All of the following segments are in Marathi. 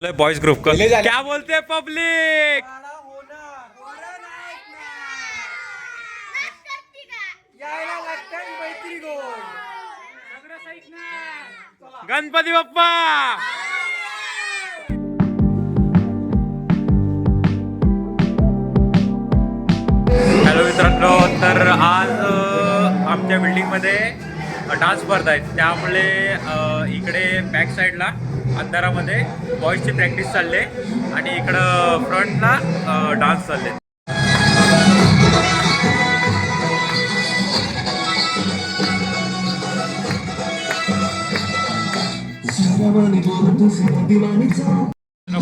बॉयज ग्रुप का क्या बोलते हैं पब्लिक। गणपती बाप्पा। हॅलो मित्रांनो, तर आज आमच्या बिल्डिंगमध्ये डान्स स्पर्धा आहेत, त्यामुळे इकडे बॅक साईडला अंधारामध्ये बॉईजची प्रॅक्टिस चालली आहे आणि इकडं फ्रंटला डान्स चालले.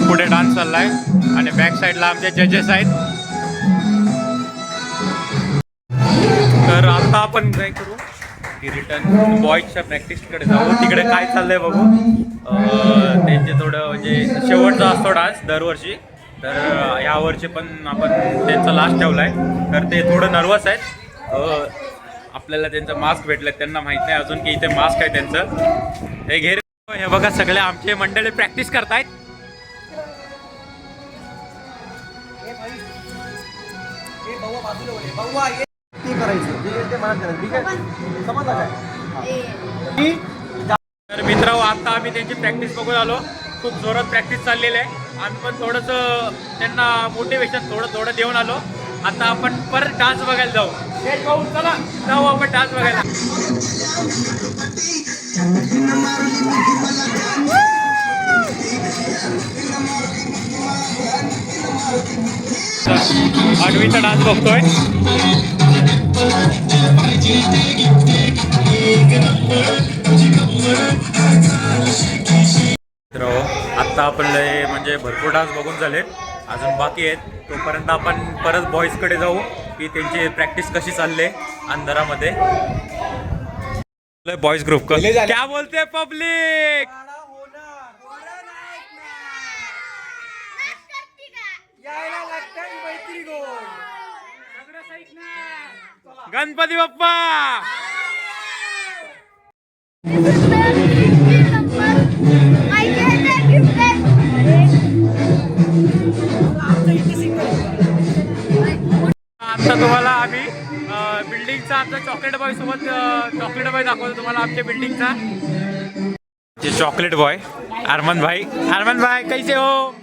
पुढे डान्स चाललाय आणि बॅक साईडला आमचे जजेस आहेत. तर आता आपण काय करू की रिटर्न बॉईजच्या प्रॅक्टिसकडे जाऊ. तिकडे काय चाललंय बघू. त्यांचे थोडं म्हणजे शेवटचा असतो डान्स दरवर्षी, तर यावर्षी पण आपण त्यांचा लास्ट ठेवलाय, तर ते थोडं नर्वस आहेत. आपल्याला त्यांचं मास्क भेटलं, त्यांना माहित नाही अजून की इथे मास्क आहे त्यांचं. हे घे, हे बघा सगळे आमचे मंडळी प्रॅक्टिस करतायत. तर मित्र, आता आम्ही त्यांची प्रॅक्टिस बघून आलो. खूप जोरात प्रॅक्टिस चाललेली आहे. आम्ही पण थोडंसं त्यांना मोटिवेशन थोडं देऊन आलो. आता आपण परत डान्स बघायला जाऊ. चला जाऊ आपण डान्स बघायला. अन्वीचा डान्स बघतोय. तर आत्ता आपण म्हणजे भरपूर डान्स बघून झाले, अजून बाकी आहेत. तोपर्यंत आपण परत बॉईजकडे जाऊ की त्यांची प्रॅक्टिस कशी चालले अंधारामध्ये. बॉईज ग्रुप का क्या बोलते पब्लिक. गणपती बाप्पा. आता तुम्हाला आम्ही बिल्डिंगचा आमचा चॉकलेट बॉय सोबत चॉकलेट बॉय दाखवतो तुम्हाला. आमच्या बिल्डिंगचा जे चॉकलेट बॉय अरमान भाई. अरमान भाई कैसे हो.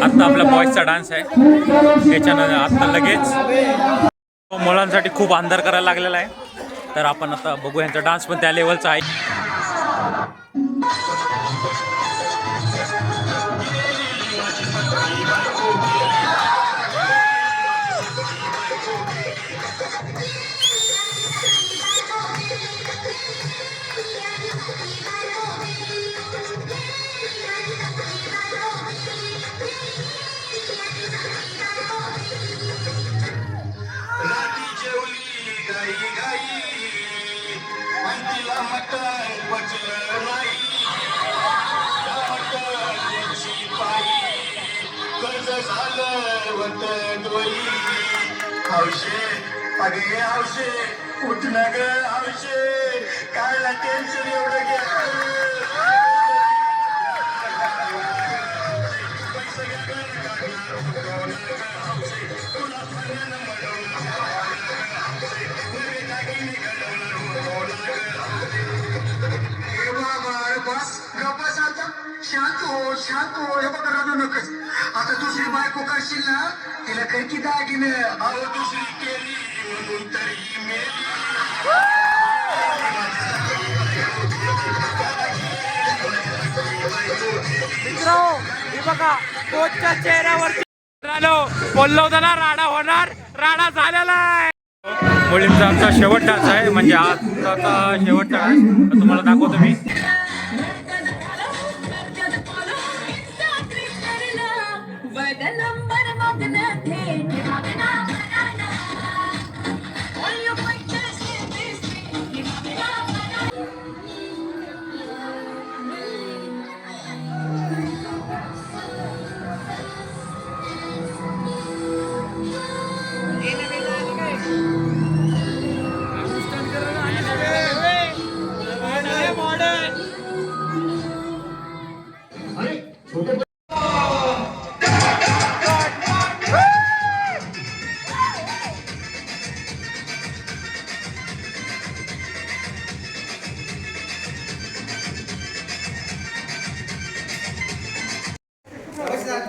आता आपला बॉयजचा डान्स आहे, त्याच्यानंतर आता लगेच मुलांसाठी खूप अंधार करायला लागलेला आहे. तर आपण आता बघू, यांचा डान्स पण त्या लेवलचा आहे. हौशे अगे हौशे उठ ना ग हौशे, कायला टेन्शन एवढं घ्या. शांत हो हे बघा रडू नकोस आता दुसरी बायको करशील ना तिला काही की दागिने अहो दुसरी केली म्हणून तरी मेली मित्र हे बघा कोचच्या चेहऱ्यावरती बोललो होता ना राडा होणार राडा झालेला आहे मुलींचा आमचा शेवट डान्स आहे म्हणजे आजचा शेवटचा डान्स तुम्हाला दाखवतो मी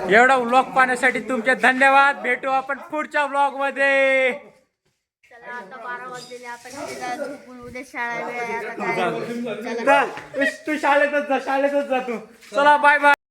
एवढा व्लॉग पाहण्यासाठी तुमचे धन्यवाद भेटू आपण पुढच्या व्लॉग मध्ये चला आता 12 वाजलेले आपण तिला झोपून उद्या शाळा वेळ आहे आता काय चला तू शाळेतच जा तू चला बाय बाय